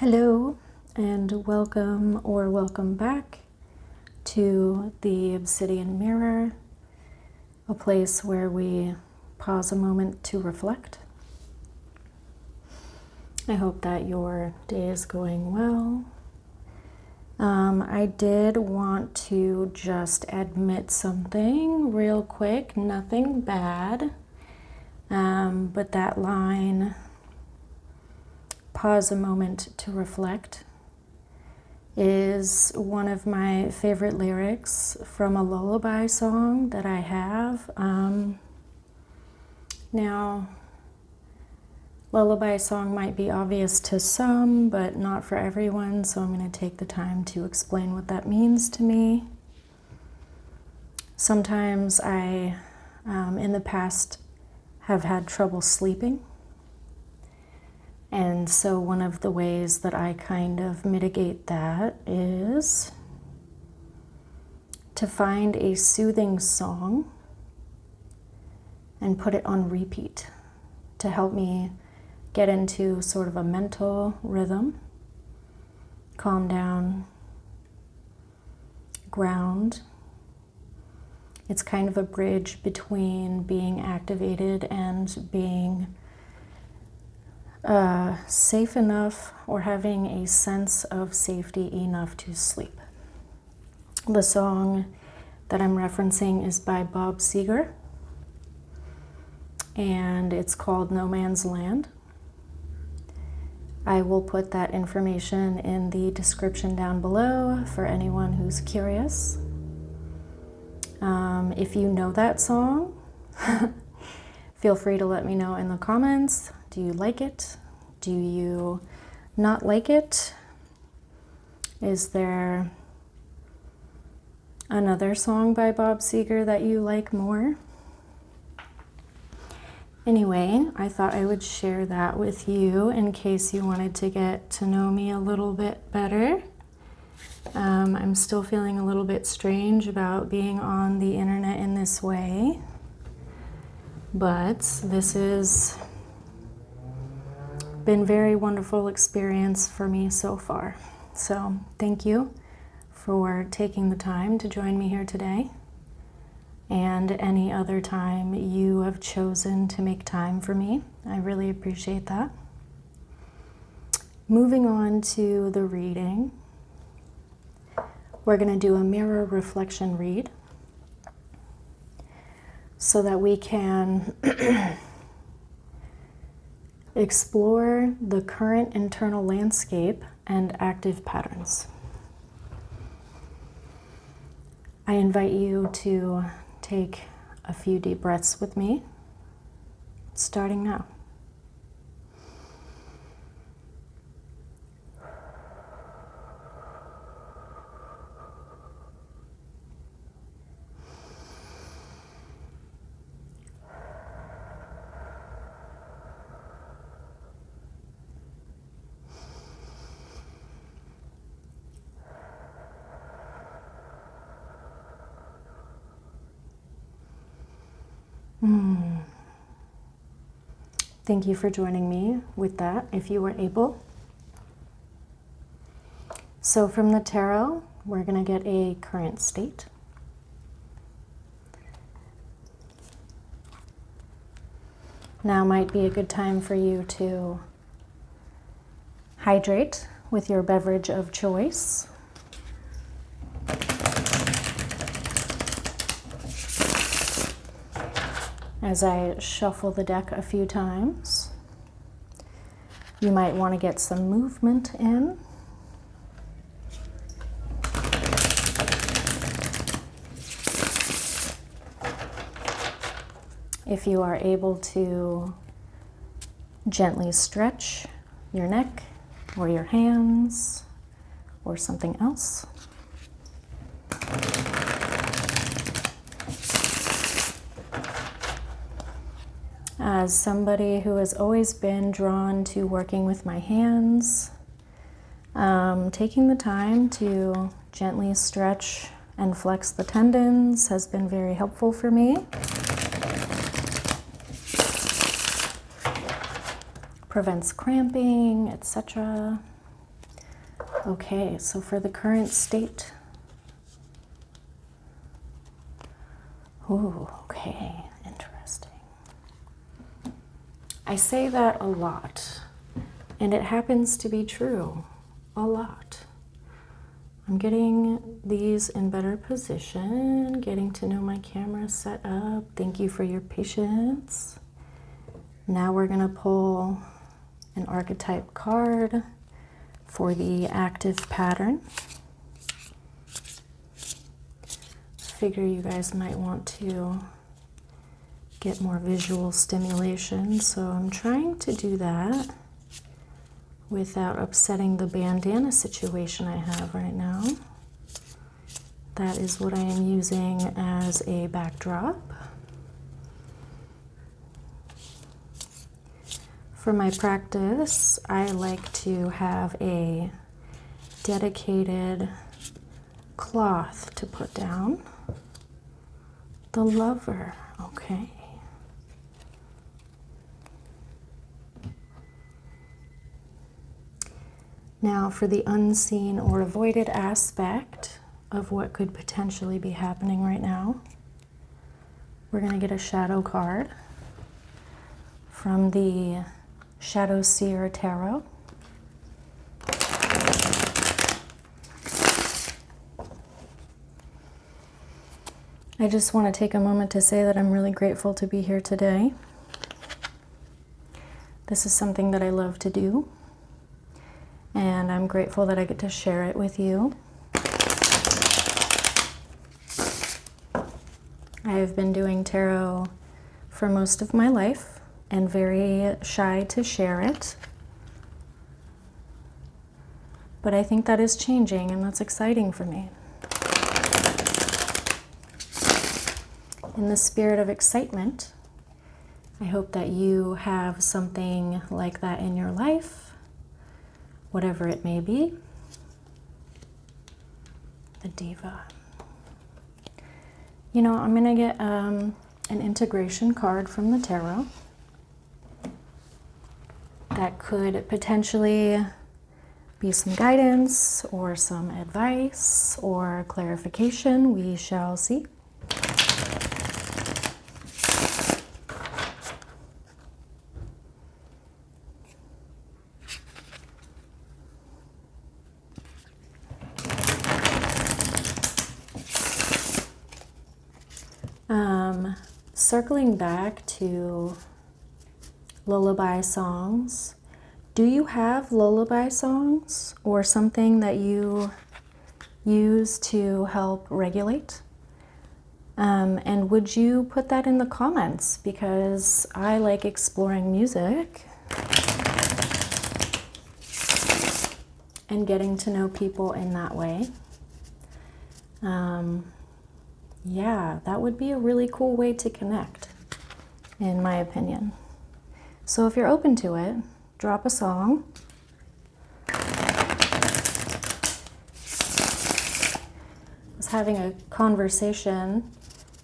Hello and welcome or welcome back to the Obsidian Mirror, a place where we pause a moment to reflect. I hope that your day is going well. I did want to just admit something real quick, nothing bad, but that line, pause a moment to reflect, is one of my favorite lyrics from a lullaby song that I have. Now, lullaby song might be obvious to some, but not for everyone, so I'm going to take the time to explain what that means to me. Sometimes I, in the past, have had trouble sleeping. And so one of the ways that I kind of mitigate that is to find a soothing song and put it on repeat to help me get into sort of a mental rhythm, calm down, ground. It's kind of a bridge between being activated and being safe enough or having a sense of safety enough to sleep. The song that I'm referencing is by Seger, and it's called No Man's Land. I will put that information in the description down below for anyone who's curious. If you know that song, feel free to let me know in the comments. Do you like it? Do you not like it? Is there another song by Seger that you like more? Anyway, I thought I would share that with you in case you wanted to get to know me a little bit better. I'm still feeling a little bit strange about being on the internet in this way, but this has been a very wonderful experience for me so far. So thank you for taking the time to join me here today, and any other time you have chosen to make time for me. I really appreciate that. Moving on to the reading, we're going to do a mirror reflection read so that we can explore the current internal landscape and active patterns. I invite you to take a few deep breaths with me, starting now. Thank you for joining me with that, if you were able. So from the tarot, we're going to get a current state. Now might be a good time for you to hydrate with your beverage of choice. As I shuffle the deck a few times, you might want to get some movement in. If you are able to gently stretch your neck or your hands or something else. As somebody who has always been drawn to working with my hands, taking the time to gently stretch and flex the tendons has been very helpful for me. Prevents cramping, etc. Okay, so for the current state. Ooh, okay, interesting. I say that a lot, and it happens to be true a lot. I'm getting these in better position, getting to know my camera set up. Thank you for your patience. Now we're going to pull an archetype card for the active pattern. Figure you guys might want to get more visual stimulation, so I'm trying to do that without upsetting the bandana situation I have right now. That is what I am using as a backdrop. For my practice, I like to have a dedicated cloth to put down. The Lover, okay. Now for the unseen or avoided aspect of what could potentially be happening right now, we're going to get a shadow card from the Shadow Seer Tarot. I just want to take a moment to say that I'm really grateful to be here today. This is something that I love to do, and I'm grateful that I get to share it with you. I have been doing tarot for most of my life and very shy to share it. But I think that is changing, and that's exciting for me. In the spirit of excitement, I hope that you have something like that in your life, whatever it may be. The Diva. You know, I'm going to get an integration card from the tarot that could potentially be some guidance or some advice or clarification. We shall see. Circling back to lullaby songs, do you have lullaby songs or something that you use to help regulate? And would you put that in the comments, because I like exploring music and getting to know people in that way. Yeah, that would be a really cool way to connect, in my opinion. So if you're open to it, drop a song. I was having a conversation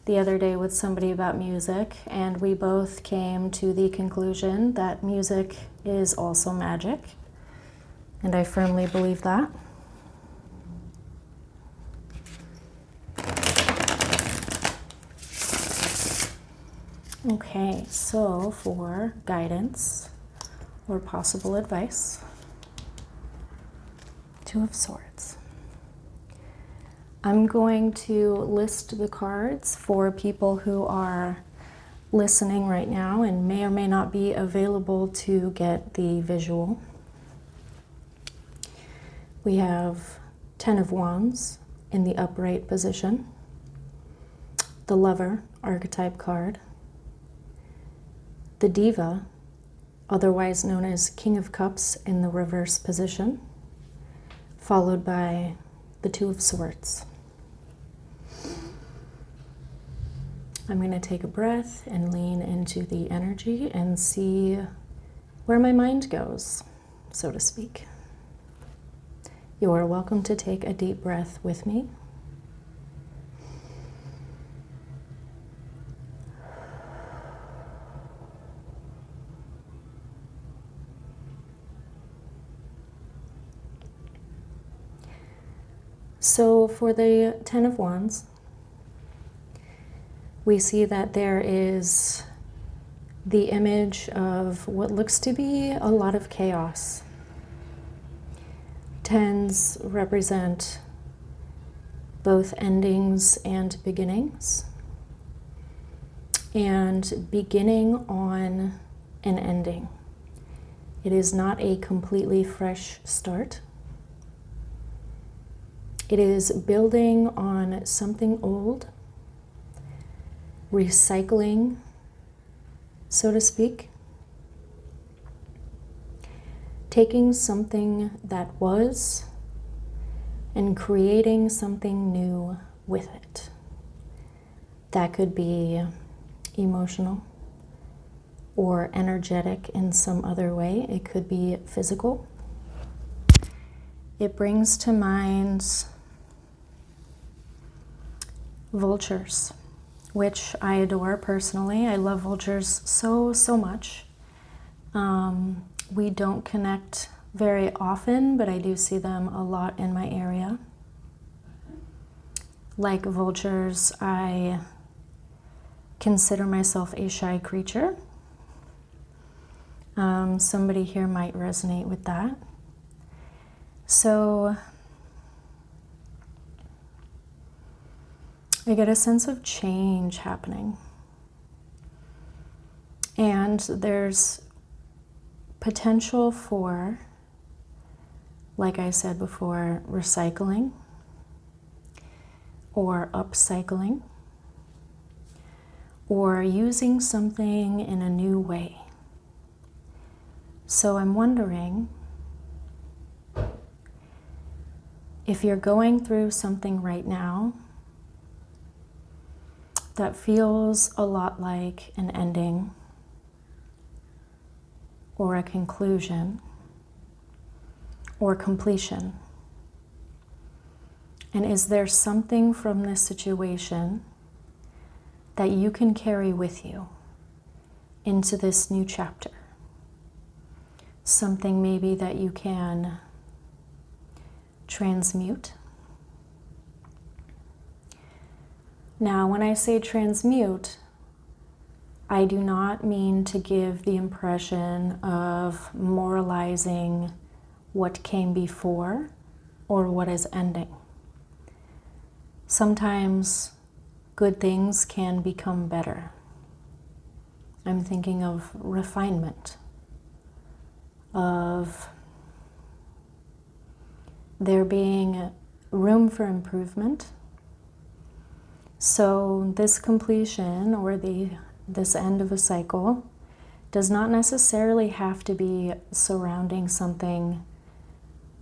the other day with somebody about music, and we both came to the conclusion that music is also magic, and I firmly believe that. Okay, so for guidance or possible advice, Two of Swords. I'm going to list the cards for people who are listening right now and may or may not be available to get the visual. We have 10 of Wands in the upright position, the Lover archetype card, the Diva, otherwise known as King of Cups, in the reverse position, followed by the Two of Swords. I'm going to take a breath and lean into the energy and see where my mind goes, so to speak. You are welcome to take a deep breath with me. So for the Ten of Wands, we see that there is the image of what looks to be a lot of chaos. Tens represent both endings and beginnings, and beginning on an ending. It is not a completely fresh start. It is building on something old, recycling, so to speak, taking something that was and creating something new with it. That could be emotional or energetic in some other way. It could be physical. It brings to mind vultures, which I adore personally. I love vultures so much. We don't connect very often, but I do see them a lot in my area. Like vultures, I consider myself a shy creature. Somebody here might resonate with that. So I get a sense of change happening. And there's potential for, like I said before, recycling or upcycling or using something in a new way. So I'm wondering if you're going through something right now that feels a lot like an ending or a conclusion or completion. And is there something from this situation that you can carry with you into this new chapter? Something maybe that you can transmute. Now, when I say transmute, I do not mean to give the impression of moralizing what came before or what is ending. Sometimes good things can become better. I'm thinking of refinement, of there being room for improvement. So this completion or this end of a cycle does not necessarily have to be surrounding something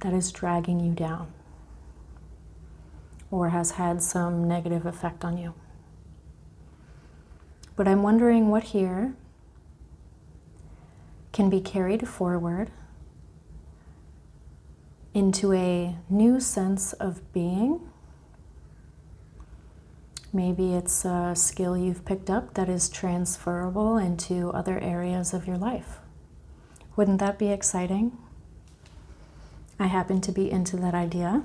that is dragging you down or has had some negative effect on you. But I'm wondering what here can be carried forward into a new sense of being. Maybe it's a skill you've picked up that is transferable into other areas of your life. Wouldn't that be exciting? I happen to be into that idea.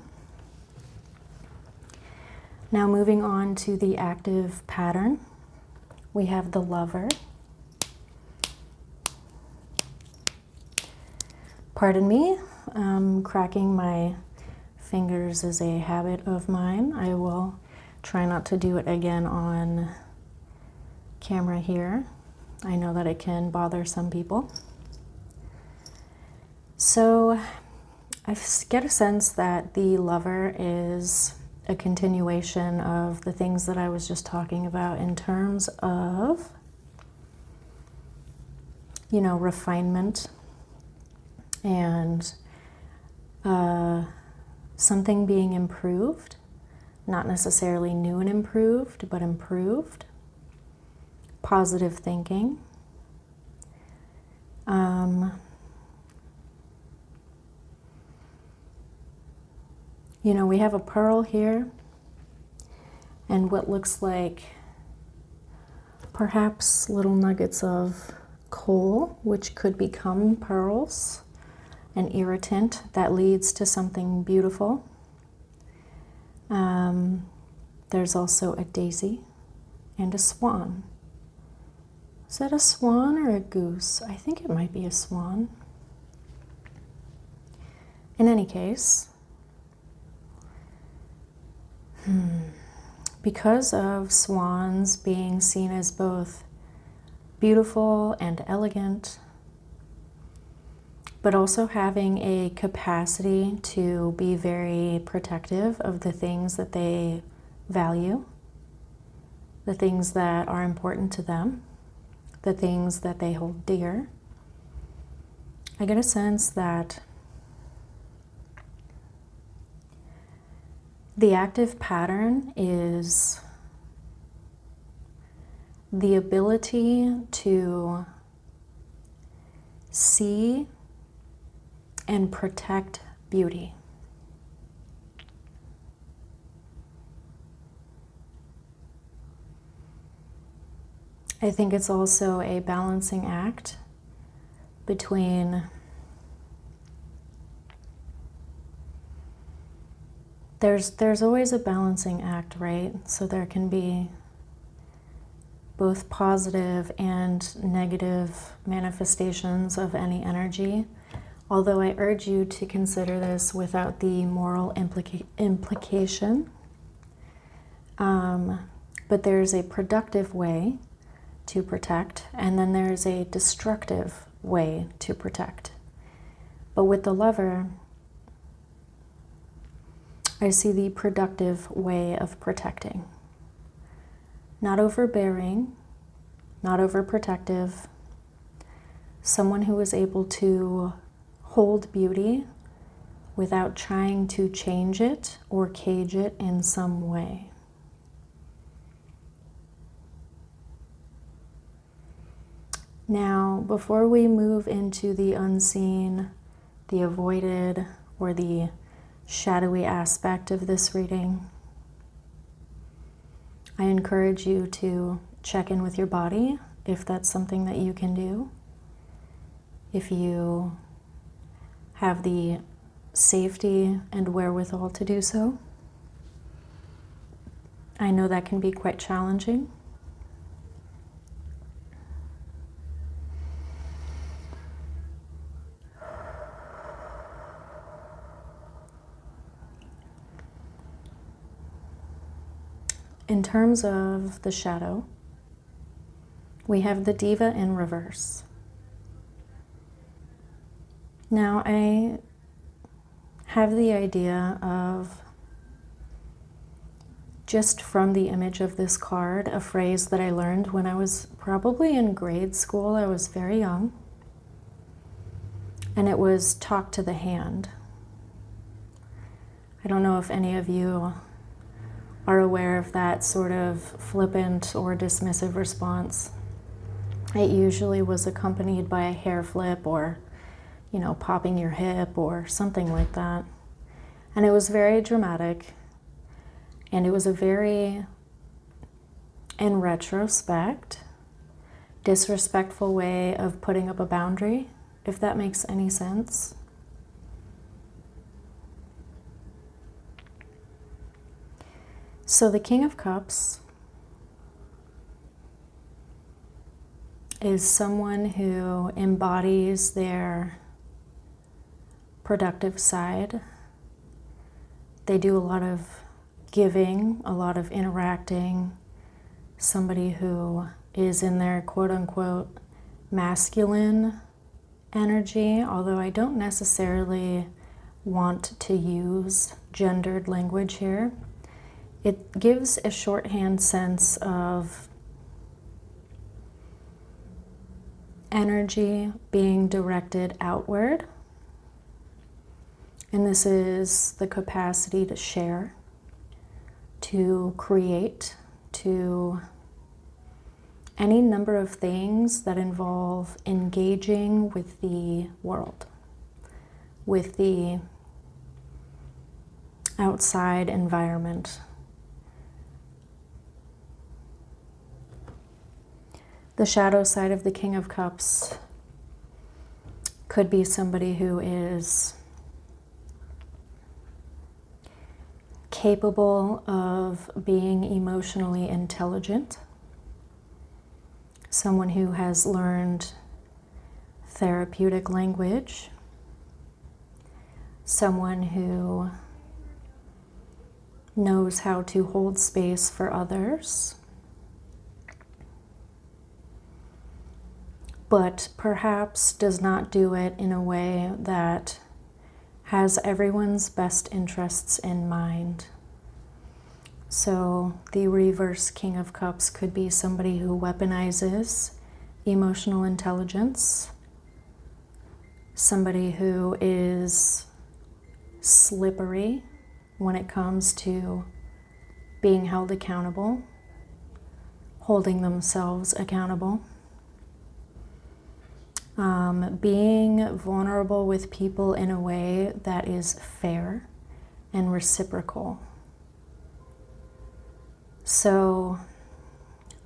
Now moving on to the active pattern, we have the Lover. Pardon me, cracking my fingers is a habit of mine. I will try not to do it again on camera here. I know that it can bother some people. So I get a sense that the Lover is a continuation of the things that I was just talking about in terms of, refinement and something being improved. Not necessarily new and improved, but improved. Positive thinking. We have a pearl here and what looks like perhaps little nuggets of coal, which could become pearls, an irritant that leads to something beautiful. There's also a daisy and a swan. Is that a swan or a goose? I think it might be a swan. In any case, because of swans being seen as both beautiful and elegant, but also having a capacity to be very protective of the things that they value, the things that are important to them, the things that they hold dear, I get a sense that the active pattern is the ability to see and protect beauty. I think it's also a balancing act between there's always a balancing act, right? So there can be both positive and negative manifestations of any energy. Although I urge you to consider this without the moral implication. But there's a productive way to protect, and then there's a destructive way to protect. But with the Lover, I see the productive way of protecting. Not overbearing, not overprotective. Someone who is able to hold beauty without trying to change it or cage it in some way. Now, before we move into the unseen, the avoided, or the shadowy aspect of this reading, I encourage you to check in with your body if that's something that you can do. If you have the safety and wherewithal to do so. I know that can be quite challenging. In terms of the shadow, we have the Diva in reverse. Now, I have the idea of, just from the image of this card, a phrase that I learned when I was probably in grade school. I was very young. And it was talk to the hand. I don't know if any of you are aware of that sort of flippant or dismissive response. It usually was accompanied by a hair flip or, popping your hip or something like that. And it was very dramatic. And it was a very, in retrospect, disrespectful way of putting up a boundary, if that makes any sense. So the King of Cups is someone who embodies their productive side. They do a lot of giving, a lot of interacting. Somebody who is in their quote-unquote masculine energy, although I don't necessarily want to use gendered language here. It gives a shorthand sense of energy being directed outward. And this is the capacity to share, to create, to any number of things that involve engaging with the world, with the outside environment. The shadow side of the King of Cups could be somebody who is capable of being emotionally intelligent, someone who has learned therapeutic language, someone who knows how to hold space for others, but perhaps does not do it in a way that has everyone's best interests in mind. So the reverse King of Cups could be somebody who weaponizes emotional intelligence, somebody who is slippery when it comes to being held accountable, holding themselves accountable, being vulnerable with people in a way that is fair and reciprocal. So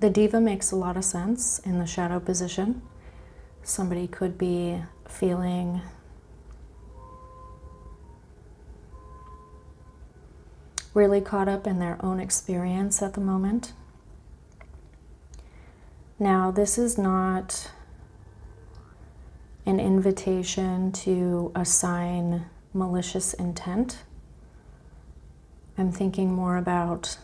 the diva makes a lot of sense in the shadow position. Somebody could be feeling really caught up in their own experience at the moment. Now, this is not an invitation to assign malicious intent. I'm thinking more about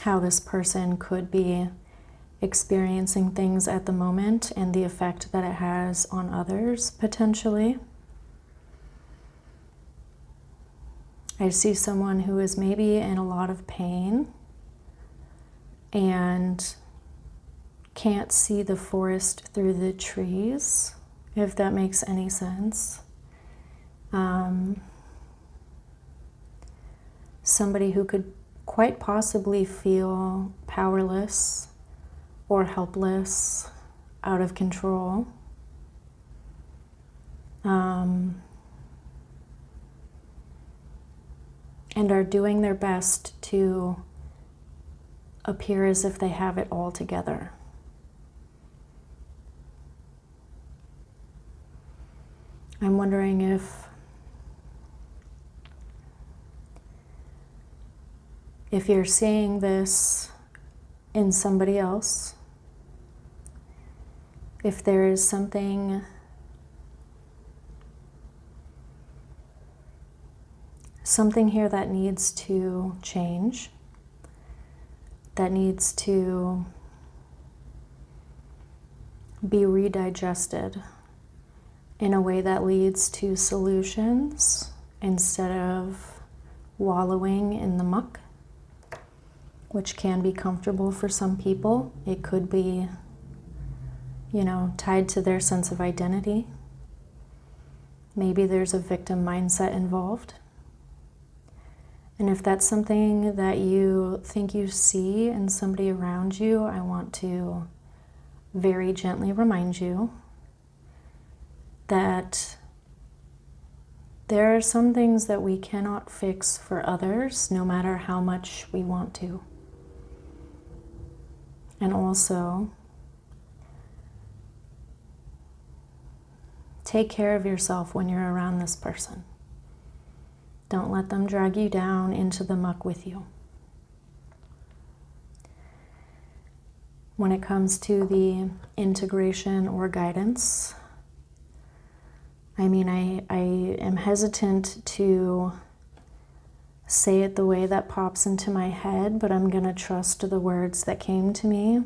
how this person could be experiencing things at the moment and the effect that it has on others, potentially. I see someone who is maybe in a lot of pain and can't see the forest through the trees, if that makes any sense. Somebody who could quite possibly feel powerless or helpless, out of control. And are doing their best to appear as if they have it all together. I'm wondering if you're seeing this in somebody else, if there is something here that needs to change, that needs to be redigested in a way that leads to solutions instead of wallowing in the muck, which can be comfortable for some people. It could be, tied to their sense of identity. Maybe there's a victim mindset involved. And if that's something that you think you see in somebody around you, I want to very gently remind you that there are some things that we cannot fix for others, no matter how much we want to. And also, take care of yourself when you're around this person. Don't let them drag you down into the muck with you. When it comes to the integration or guidance, I am hesitant to say it the way that pops into my head, but I'm going to trust the words that came to me.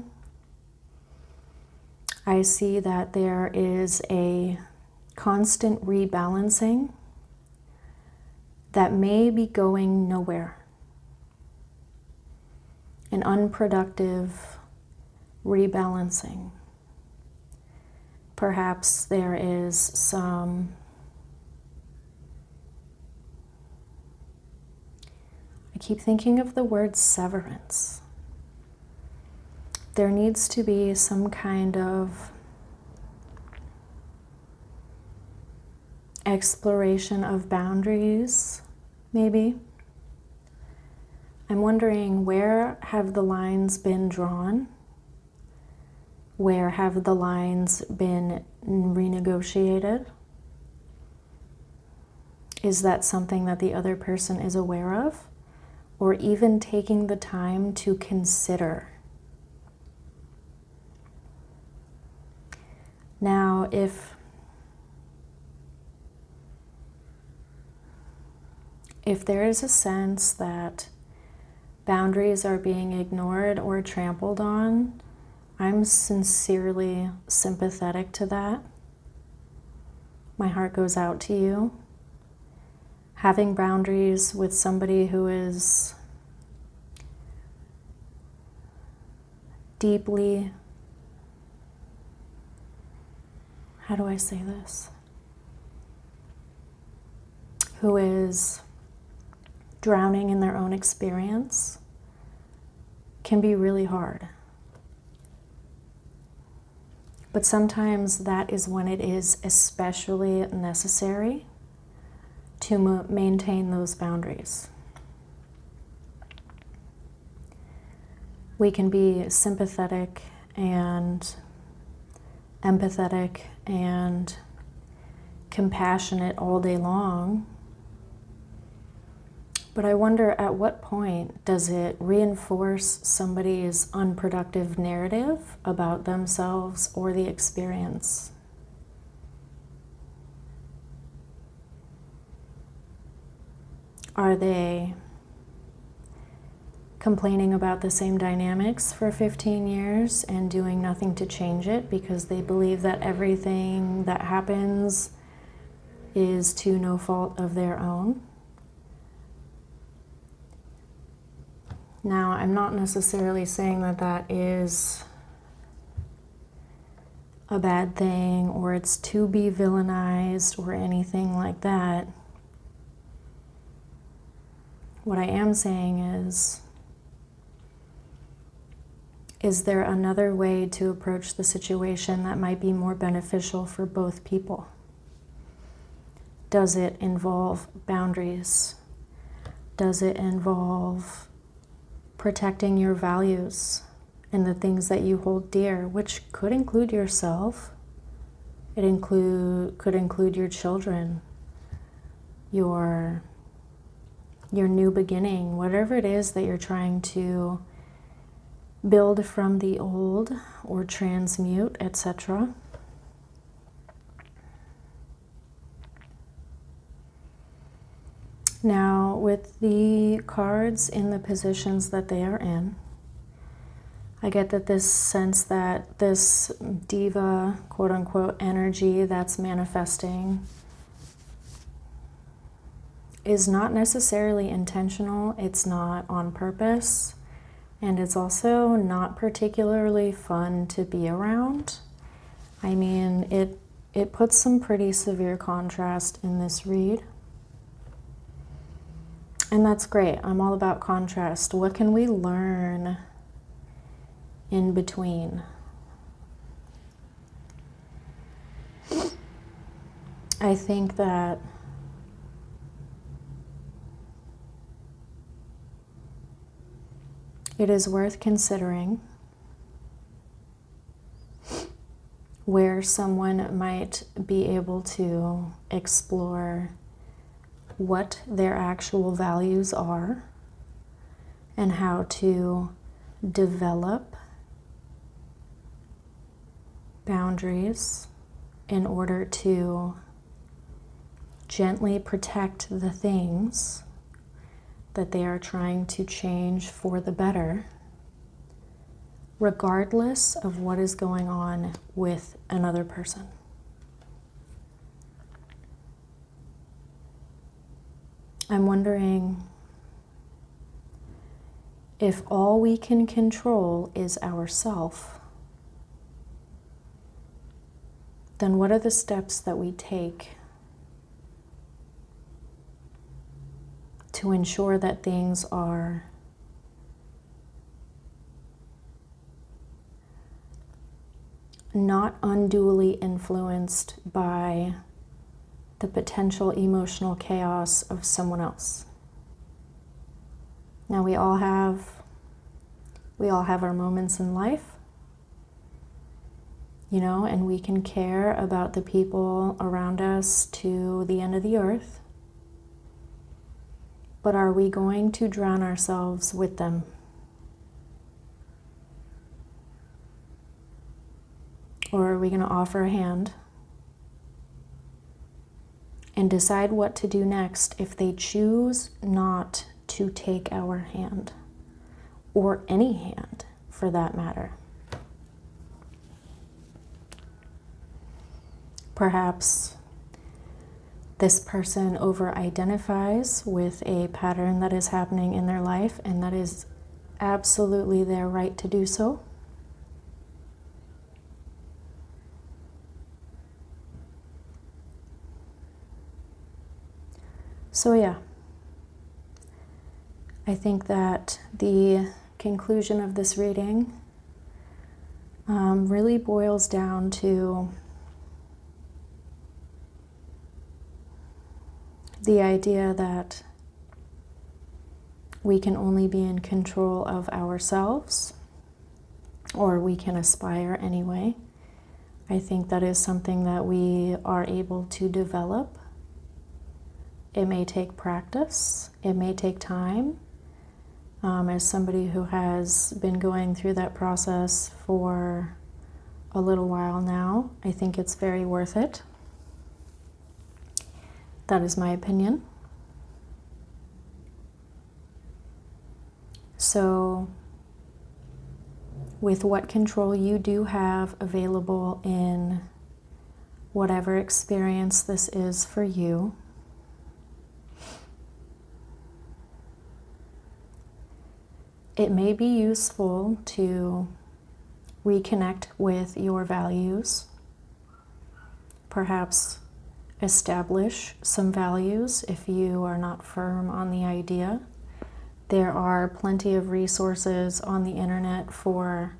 I see that there is a constant rebalancing that may be going nowhere. An unproductive rebalancing. Perhaps there is some I keep thinking of the word severance. There needs to be some kind of exploration of boundaries, maybe. I'm wondering, where have the lines been drawn? Where have the lines been renegotiated? Is that something that the other person is aware of? Or even taking the time to consider? Now, if there is a sense that boundaries are being ignored or trampled on, I'm sincerely sympathetic to that. My heart goes out to you. Having boundaries with somebody who is deeply, how do I say this? Who is drowning in their own experience can be really hard. But sometimes that is when it is especially necessary to maintain those boundaries. We can be sympathetic and empathetic and compassionate all day long, but I wonder, at what point does it reinforce somebody's unproductive narrative about themselves or the experience? Are they complaining about the same dynamics for 15 years and doing nothing to change it because they believe that everything that happens is to no fault of their own? Now, I'm not necessarily saying that that is a bad thing or it's to be villainized or anything like that. What I am saying is there another way to approach the situation that might be more beneficial for both people? Does it involve boundaries? Does it involve protecting your values and the things that you hold dear, which could include yourself? It could include your children, your new beginning, whatever it is that you're trying to build from the old or transmute, etc. Now, with the cards in the positions that they are in, I get that this sense that this diva, quote unquote, energy that's manifesting is not necessarily intentional, it's not on purpose, and it's also not particularly fun to be around. I mean, it puts some pretty severe contrast in this read. And that's great. I'm all about contrast. What can we learn in between? I think that it is worth considering where someone might be able to explore what their actual values are and how to develop boundaries in order to gently protect the things that they are trying to change for the better, regardless of what is going on with another person. I'm wondering if all we can control is ourself, then what are the steps that we take to ensure that things are not unduly influenced by the potential emotional chaos of someone else? Now, we all have our moments in life, and we can care about the people around us to the end of the earth. but are we going to drown ourselves with them? Or are we going to offer a hand and decide what to do next if they choose not to take our hand, or any hand for that matter? Perhaps this person over-identifies with a pattern that is happening in their life, and that is absolutely their right to do so. So yeah, I think that the conclusion of this reading really boils down to the idea that we can only be in control of ourselves, or we can aspire anyway. I think that is something that we are able to develop. It may take practice, it may take time. As somebody who has been going through that process for a little while now, I think it's very worth it. That is my opinion. So, with what control you do have available in whatever experience this is for you, it may be useful to reconnect with your values, perhaps establish some values if you are not firm on the idea. There are plenty of resources on the internet for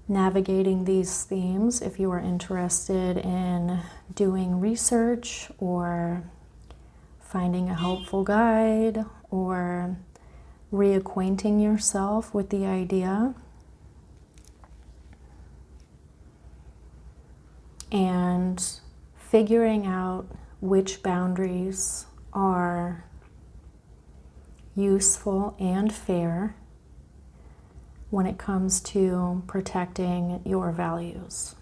navigating these themes if you are interested in doing research or finding a helpful guide or reacquainting yourself with the idea. And figuring out which boundaries are useful and fair when it comes to protecting your values.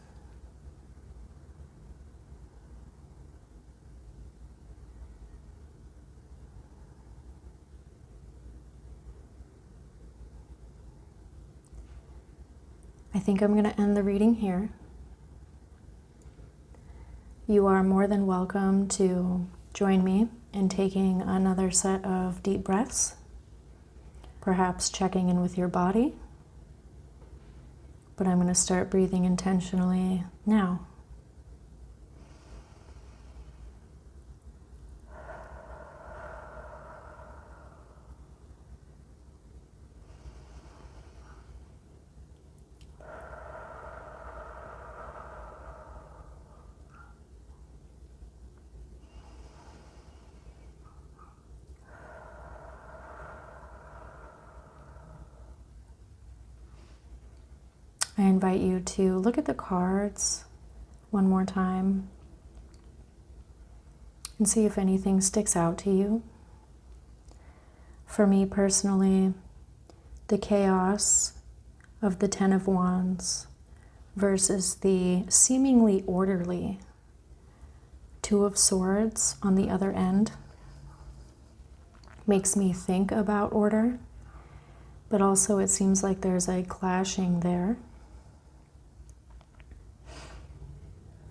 I think I'm going to end the reading here. You are more than welcome to join me in taking another set of deep breaths, perhaps checking in with your body. But I'm going to start breathing intentionally now. I invite you to look at the cards one more time and see if anything sticks out to you. For me personally, the chaos of the Ten of Wands versus the seemingly orderly Two of Swords on the other end makes me think about order, but also it seems like there's a clashing there.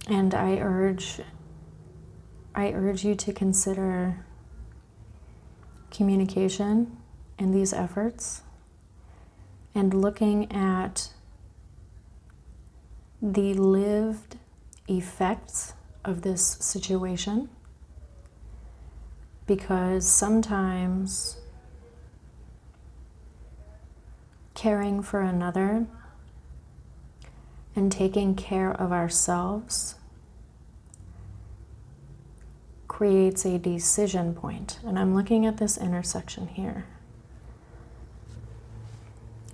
And I urge you to consider communication in these efforts and looking at the lived effects of this situation, because sometimes caring for another and taking care of ourselves creates a decision point. And I'm looking at this intersection here.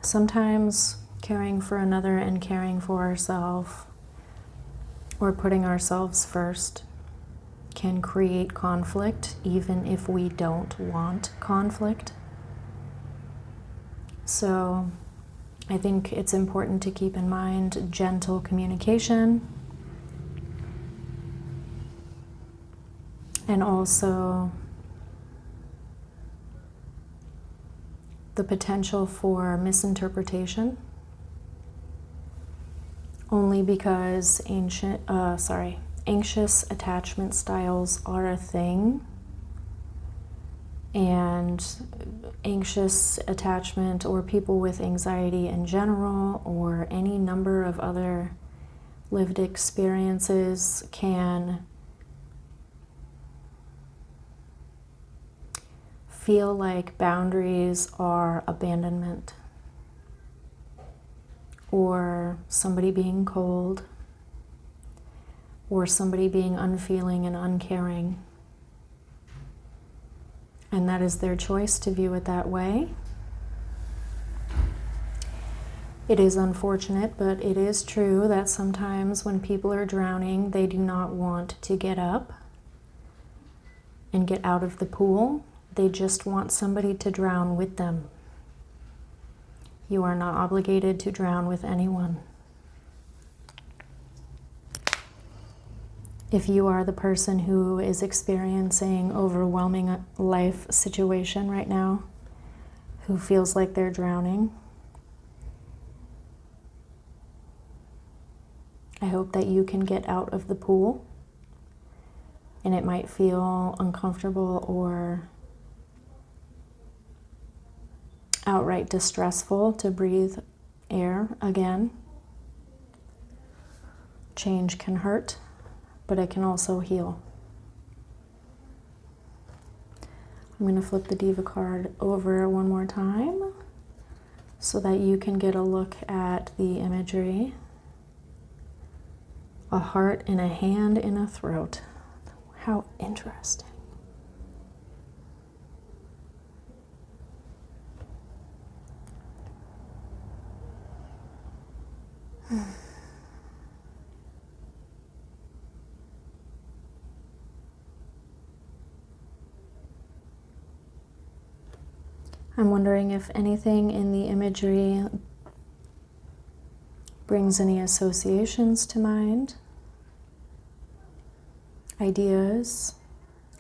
Sometimes caring for another and caring for ourselves, or putting ourselves first, can create conflict even if we don't want conflict. So I think it's important to keep in mind gentle communication, and also the potential for misinterpretation, only because anxious attachment styles are a thing, and anxious attachment, or people with anxiety in general, or any number of other lived experiences, can feel like boundaries are abandonment, or somebody being cold, or somebody being unfeeling and uncaring. And that is their choice to view it that way. It is unfortunate, but it is true that sometimes when people are drowning, they do not want to get up and get out of the pool. They just want somebody to drown with them. You are not obligated to drown with anyone. If you are the person who is experiencing overwhelming life situation right now, who feels like they're drowning, I hope that you can get out of the pool. And it might feel uncomfortable or outright distressful to breathe air again. Change can hurt, but it can also heal. I'm going to flip the Diva card over one more time so that you can get a look at the imagery. A heart in a hand in a throat. How interesting. I'm wondering if anything in the imagery brings any associations to mind, ideas,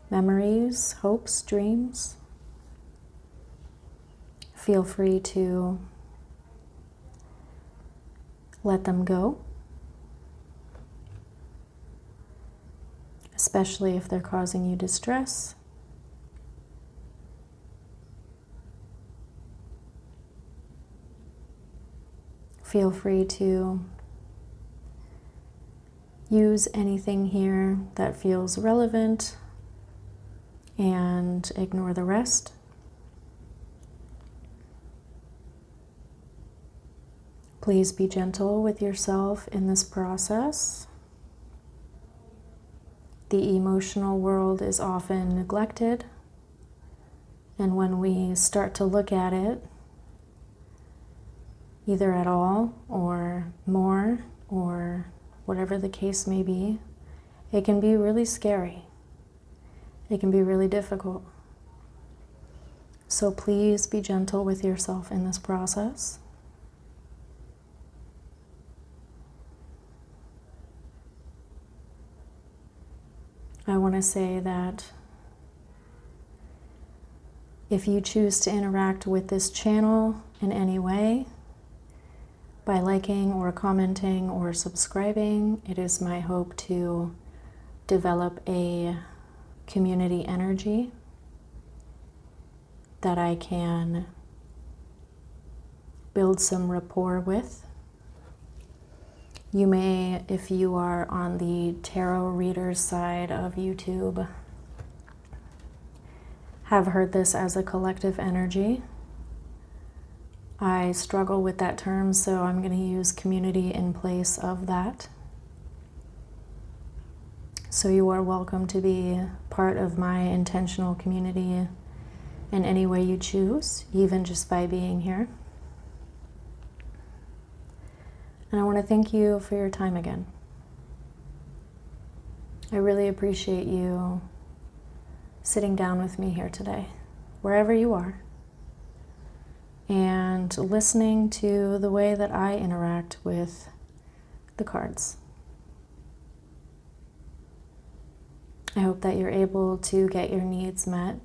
memories, hopes, dreams. Feel free to let them go, especially if they're causing you distress. Feel free to use anything here that feels relevant and ignore the rest. Please be gentle with yourself in this process. The emotional world is often neglected, and when we start to look at it, either at all or more or whatever the case may be, it can be really scary. It can be really difficult. So please be gentle with yourself in this process. I want to say that if you choose to interact with this channel in any way, by liking or commenting or subscribing, it is my hope to develop a community energy that I can build some rapport with. You may, if you are on the tarot readers side of YouTube, have heard this as a collective energy. I struggle with that term, so I'm going to use community in place of that. So you are welcome to be part of my intentional community in any way you choose, even just by being here. And I want to thank you for your time again. I really appreciate you sitting down with me here today, wherever you are, and listening to the way that I interact with the cards. I hope that you're able to get your needs met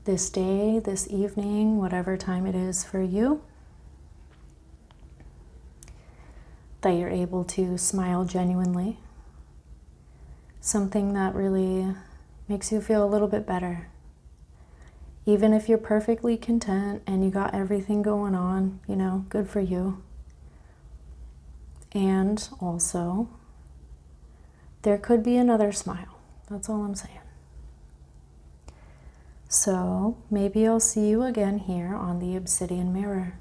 this day, this evening, whatever time it is for you. That you're able to smile genuinely. Something that really makes you feel a little bit better. Even if you're perfectly content and you got everything going on, you know, good for you. And also, there could be another smile. That's all I'm saying. So maybe I'll see you again here on the Obsidian Mirror.